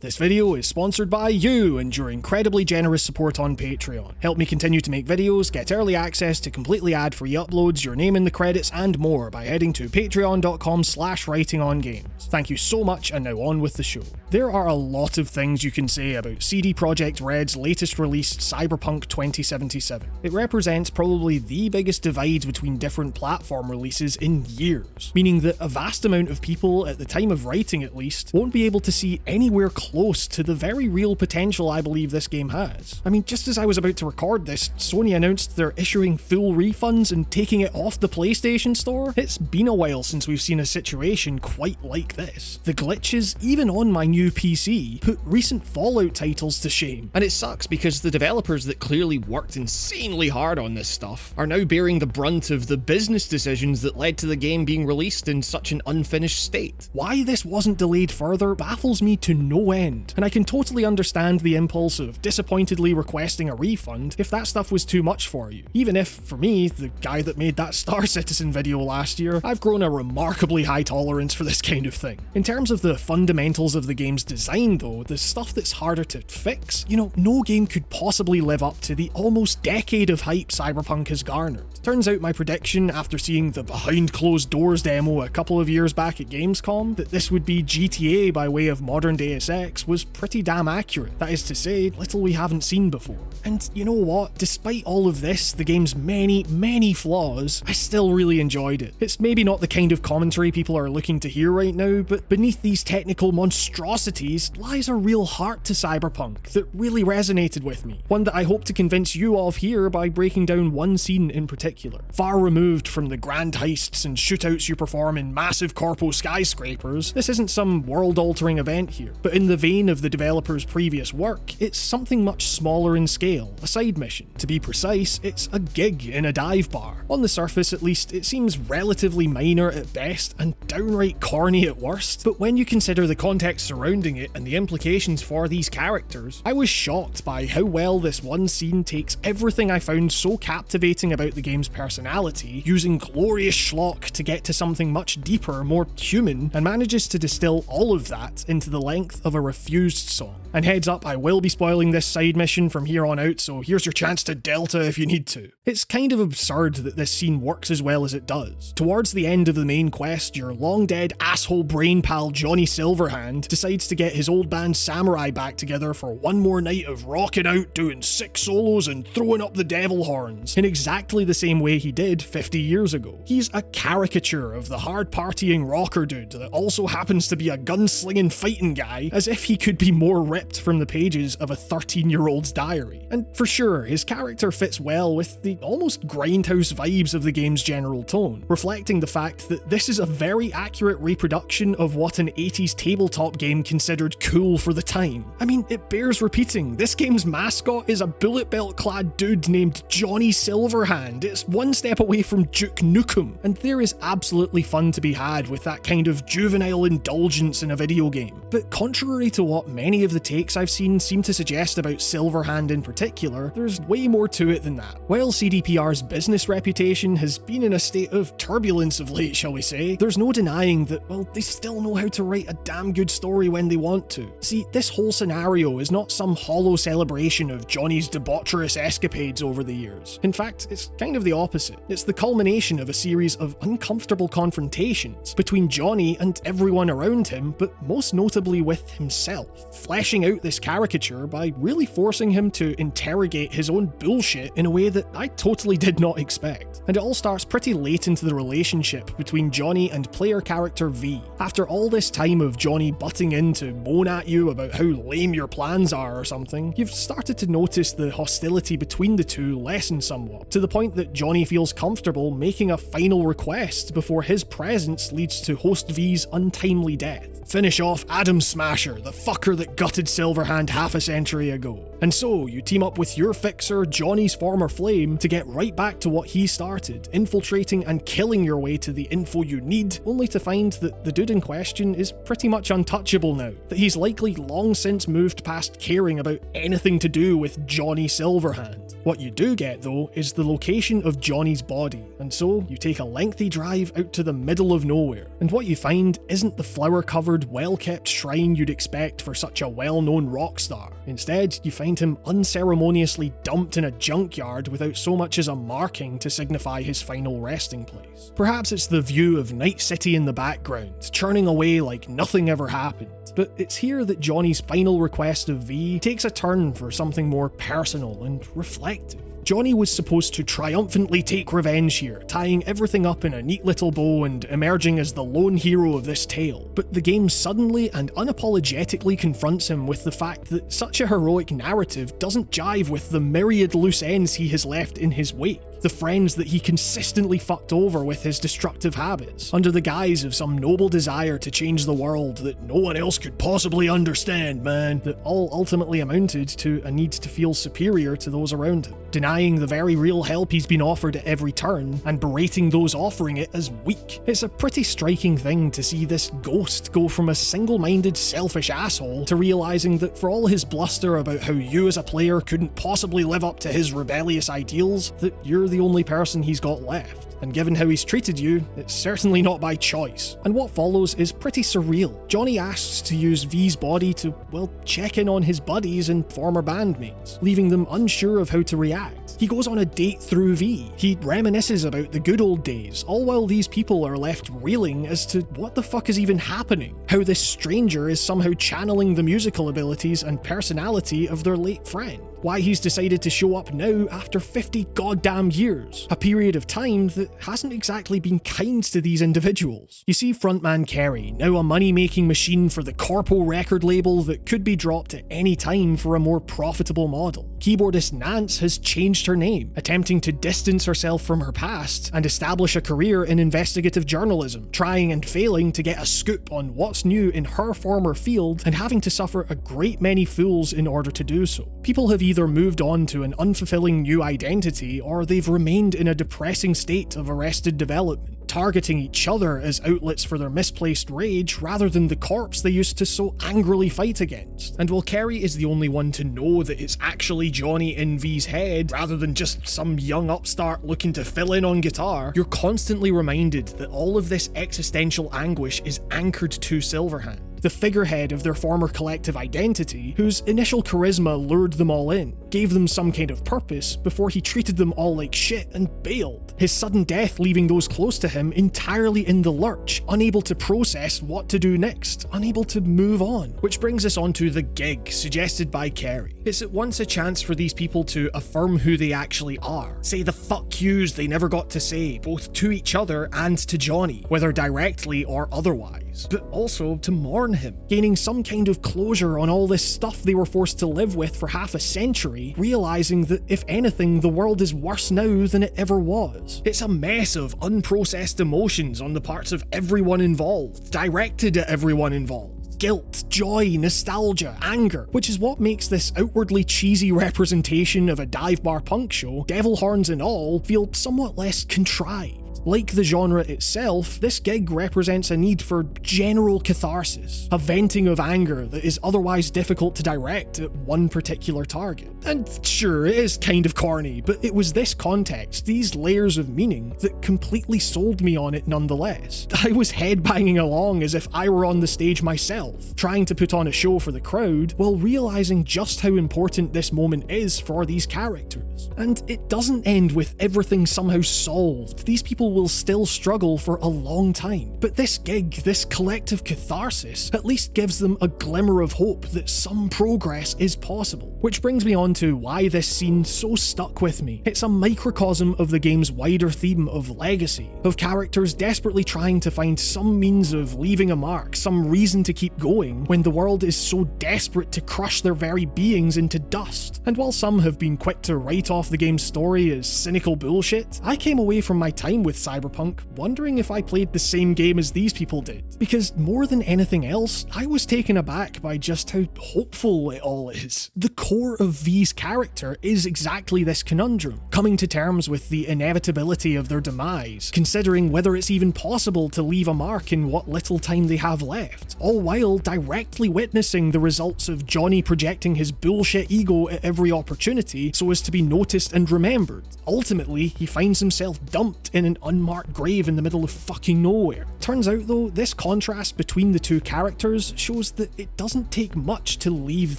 This video is sponsored by you and your incredibly generous support on Patreon. Help me continue to make videos, get early access to completely ad-free uploads, your name in the credits, and more by heading to patreon.com/writingongames. Thank you so much, and now on with the show. There are a lot of things you can say about CD Projekt Red's latest release, Cyberpunk 2077. It represents probably the biggest divide between different platform releases in years, meaning that a vast amount of people, at the time of writing at least, won't be able to see anywhere close to the very real potential I believe this game has. I mean, just as I was about to record this, Sony announced they're issuing full refunds and taking it off the PlayStation Store. It's been a while since we've seen a situation quite like this. The glitches, even on my new PC, put recent Fallout titles to shame. And it sucks because the developers that clearly worked insanely hard on this stuff are now bearing the brunt of the business decisions that led to the game being released in such an unfinished state. Why this wasn't delayed further baffles me to no end, and I can totally understand the impulse of disappointedly requesting a refund if that stuff was too much for you. Even if, for me, the guy that made that Star Citizen video last year, I've grown a remarkably high tolerance for this kind of thing. In terms of the fundamentals of the game's design though, the stuff that's harder to fix, no game could possibly live up to the almost decade of hype Cyberpunk has garnered. Turns out my prediction after seeing the behind closed doors demo a couple of years back at Gamescom, that this would be GTA by way of modern Deus Ex, was pretty damn accurate. That is to say, little we haven't seen before. And you know what? Despite all of this, the game's many flaws, I still really enjoyed it. It's maybe not the kind of commentary people are looking to hear right now, but beneath these technical monstrosities lies a real heart to Cyberpunk that really resonated with me. One that I hope to convince you of here by breaking down one scene in particular. Far removed from the grand heists and shootouts you perform in massive corpo skyscrapers, this isn't some world-altering event here, but in the vein of the developer's previous work, it's something much smaller in scale, a side mission. To be precise, it's a gig in a dive bar. On the surface at least, it seems relatively minor at best and downright corny at worst, but when you consider the context surrounding it and the implications for these characters, I was shocked by how well this one scene takes everything I found so captivating about the game's personality, using glorious schlock to get to something much deeper, more human, and manages to distill all of that into the length of a Refused song. And heads up, I will be spoiling this side mission from here on out, so here's your chance to delta if you need to. It's kind of absurd that this scene works as well as it does. Towards the end of the main quest, your long dead asshole brain pal Johnny Silverhand decides to get his old band Samurai back together for one more night of rocking out, doing 6 solos and throwing up the devil horns, in exactly the same way he did 50 years ago. He's a caricature of the hard partying rocker dude that also happens to be a gunslinging fighting guy, as if he could be more ripped from the pages of a 13-year-old's diary. And for sure, his character fits well with the almost grindhouse vibes of the game's general tone, reflecting the fact that this is a very accurate reproduction of what an 80s tabletop game considered cool for the time. I mean, it bears repeating, this game's mascot is a bullet belt clad dude named Johnny Silverhand. It's one step away from Duke Nukem, and there is absolutely fun to be had with that kind of juvenile indulgence in a video game. But contrary to what many of the takes I've seen seem to suggest about Silverhand in particular, there's way more to it than that. While CDPR's business reputation has been in a state of turbulence of late, shall we say, there's no denying that, well, they still know how to write a damn good story when they want to. See, this whole scenario is not some hollow celebration of Johnny's debaucherous escapades over the years. In fact, it's kind of the opposite. It's the culmination of a series of uncomfortable confrontations between Johnny and everyone around him, but most notably with himself, fleshing out this caricature by really forcing him to interrogate his own bullshit in a way that I totally did not expect. And it all starts pretty late into the relationship between Johnny and player character V. After all this time of Johnny butting in to moan at you about how lame your plans are or something, you've started to notice the hostility between the two lessen somewhat, to the point that Johnny feels comfortable making a final request before his presence leads to host V's untimely death. Finish off Adam Smasher, the fucker that gutted Silverhand half a century ago. And so, you team up with your fixer, Johnny's former flame, to get right back to what he started, infiltrating and killing your way to the info you need, only to find that the dude in question is pretty much untouchable now, that he's likely long since moved past caring about anything to do with Johnny Silverhand. What you do get, though, is the location of Johnny's body, and so you take a lengthy drive out to the middle of nowhere, and what you find isn't the flower-covered, well-kept shrine you'd expect for such a well-known rock star. Instead, you find him unceremoniously dumped in a junkyard without so much as a marking to signify his final resting place. Perhaps it's the view of Night City in the background, churning away like nothing ever happened. But it's here that Johnny's final request of V takes a turn for something more personal and reflective. Johnny was supposed to triumphantly take revenge here, tying everything up in a neat little bow and emerging as the lone hero of this tale. But the game suddenly and unapologetically confronts him with the fact that such a heroic narrative doesn't jive with the myriad loose ends he has left in his wake. The friends that he consistently fucked over with his destructive habits, under the guise of some noble desire to change the world that no one else could possibly understand, man, that all ultimately amounted to a need to feel superior to those around him, denying the very real help he's been offered at every turn, and berating those offering it as weak. It's a pretty striking thing to see this ghost go from a single-minded, selfish asshole to realizing that for all his bluster about how you as a player couldn't possibly live up to his rebellious ideals, that you're the only person he's got left. And given how he's treated you, it's certainly not by choice. And what follows is pretty surreal. Johnny asks to use V's body to, well, check in on his buddies and former bandmates, leaving them unsure of how to react. He goes on a date through V. He reminisces about the good old days, all while these people are left reeling as to what the fuck is even happening. How this stranger is somehow channeling the musical abilities and personality of their late friend. Why he's decided to show up now after 50 goddamn years, a period of time that hasn't exactly been kind to these individuals. You see frontman Kerry, now a money-making machine for the corpo record label that could be dropped at any time for a more profitable model. Keyboardist Nance has changed her name, attempting to distance herself from her past and establish a career in investigative journalism, trying and failing to get a scoop on what's new in her former field and having to suffer a great many fools in order to do so. People have either moved on to an unfulfilling new identity or they've remained in a depressing state of arrested development, targeting each other as outlets for their misplaced rage rather than the corpse they used to so angrily fight against. And while Kerry is the only one to know that it's actually Johnny in V's head rather than just some young upstart looking to fill in on guitar, you're constantly reminded that all of this existential anguish is anchored to Silverhand, the figurehead of their former collective identity, whose initial charisma lured them all in, gave them some kind of purpose before he treated them all like shit and bailed. His sudden death leaving those close to him entirely in the lurch, unable to process what to do next, unable to move on. Which brings us on to the gig suggested by Kerry. It's at once a chance for these people to affirm who they actually are, say the fuck yous they never got to say, both to each other and to Johnny, whether directly or otherwise, but also to mourn him, gaining some kind of closure on all this stuff they were forced to live with for half a century, realizing that if anything, the world is worse now than it ever was. It's a mess of unprocessed emotions on the parts of everyone involved, directed at everyone involved. Guilt, joy, nostalgia, anger, which is what makes this outwardly cheesy representation of a dive bar punk show, devil horns and all, feel somewhat less contrived. Like the genre itself, this gig represents a need for general catharsis, a venting of anger that is otherwise difficult to direct at one particular target. And sure, it is kind of corny, but it was this context, these layers of meaning, that completely sold me on it nonetheless. I was headbanging along as if I were on the stage myself, trying to put on a show for the crowd, while realizing just how important this moment is for these characters. And it doesn't end with everything somehow solved. These people will still struggle for a long time. But this gig, this collective catharsis, at least gives them a glimmer of hope that some progress is possible. Which brings me on to why this scene so stuck with me. It's a microcosm of the game's wider theme of legacy, of characters desperately trying to find some means of leaving a mark, some reason to keep going, when the world is so desperate to crush their very beings into dust. And while some have been quick to write off the game's story as cynical bullshit, I came away from my time with Cyberpunk, wondering if I played the same game as these people did. Because more than anything else, I was taken aback by just how hopeful it all is. The core of V's character is exactly this conundrum, coming to terms with the inevitability of their demise, considering whether it's even possible to leave a mark in what little time they have left, all while directly witnessing the results of Johnny projecting his bullshit ego at every opportunity so as to be noticed and remembered. Ultimately, he finds himself dumped in an unmarked grave in the middle of fucking nowhere. Turns out though, this contrast between the two characters shows that it doesn't take much to leave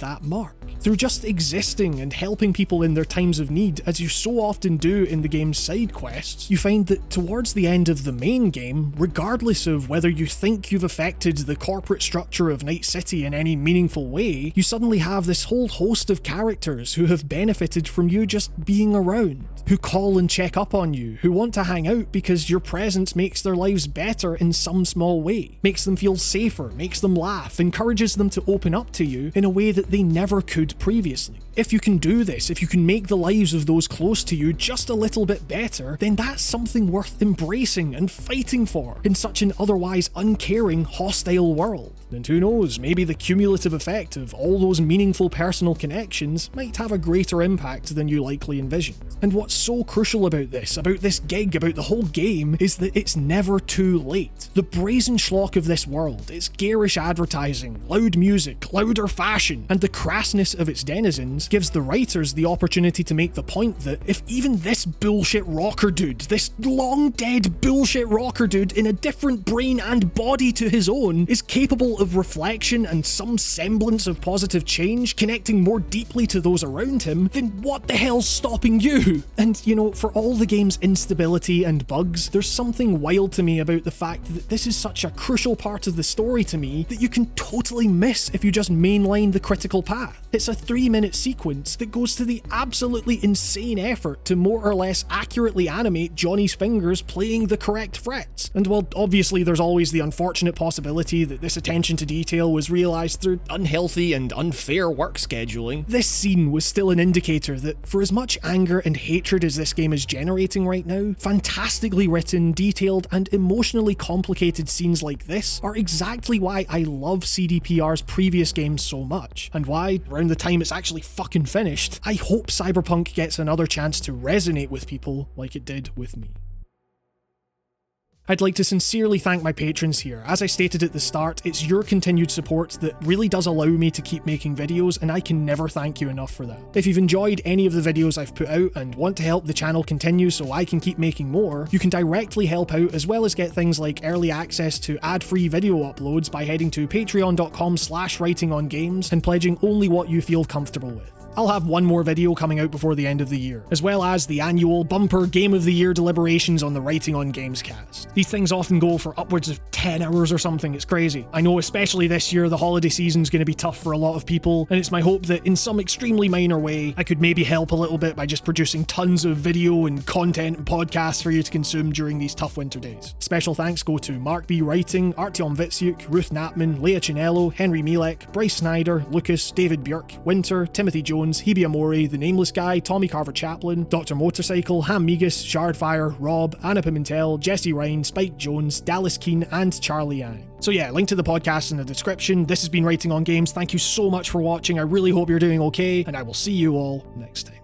that mark. Through just existing and helping people in their times of need, as you so often do in the game's side quests, you find that towards the end of the main game, regardless of whether you think you've affected the corporate structure of Night City in any meaningful way, you suddenly have this whole host of characters who have benefited from you just being around, who call and check up on you, who want to hang out because your presence makes their lives better in some small way, makes them feel safer, makes them laugh, encourages them to open up to you in a way that they never could previously. If you can do this, if you can make the lives of those close to you just a little bit better, then that's something worth embracing and fighting for in such an otherwise uncaring, hostile world. And who knows, maybe the cumulative effect of all those meaningful personal connections might have a greater impact than you likely envisioned. And what's so crucial about this gig, about the whole game, is that it's never too late. The brazen schlock of this world, its garish advertising, loud music, louder fashion, and the crassness of its denizens gives the writers the opportunity to make the point that if even this bullshit rocker dude, this long dead bullshit rocker dude in a different brain and body to his own, is capable of reflection and some semblance of positive change, connecting more deeply to those around him, then what the hell's stopping you? And you know, for all the game's instability and bugs, there's something wild to me about the fact that this is such a crucial part of the story to me that you can totally miss if you just mainline the critical path. It's a 3-minute sequence that goes to the absolutely insane effort to more or less accurately animate Johnny's fingers playing the correct frets. And while obviously there's always the unfortunate possibility that this attention to detail was realised through unhealthy and unfair work scheduling, this scene was still an indicator that for as much anger and hatred as this game is generating right now, fantastically written, detailed, and emotionally complicated scenes like this are exactly why I love CDPR's previous games so much, and why, around the time it's actually fucking finished, I hope Cyberpunk gets another chance to resonate with people like it did with me. I'd like to sincerely thank my patrons here. As I stated at the start, it's your continued support that really does allow me to keep making videos, and I can never thank you enough for that. If you've enjoyed any of the videos I've put out and want to help the channel continue so I can keep making more, you can directly help out as well as get things like early access to ad-free video uploads by heading to patreon.com/writingongames and pledging only what you feel comfortable with. I'll have one more video coming out before the end of the year, as well as the annual bumper Game of the Year deliberations on the Writing on Games cast. These things often go for upwards of 10 hours or something, it's crazy. I know especially this year the holiday season's going to be tough for a lot of people, and it's my hope that in some extremely minor way I could maybe help a little bit by just producing tons of video and content and podcasts for you to consume during these tough winter days. Special thanks go to Mark B. Writing, Artyom Vitsyuk, Ruth Knapman, Leah Chinello, Henry Mielek, Bryce Snyder, Lucas, David Björk, Winter, Timothy Jones, Hebe Amori, The Nameless Guy, Tommy Carver-Chaplin, Dr. Motorcycle, Ham Migas, Shardfire, Rob, Anna Pimentel, Jesse Ryan, Spike Jones, Dallas Keane, and Charlie Yang. So yeah, link to the podcast in the description. This has been Writing on Games. Thank you so much for watching. I really hope you're doing okay, and I will see you all next time.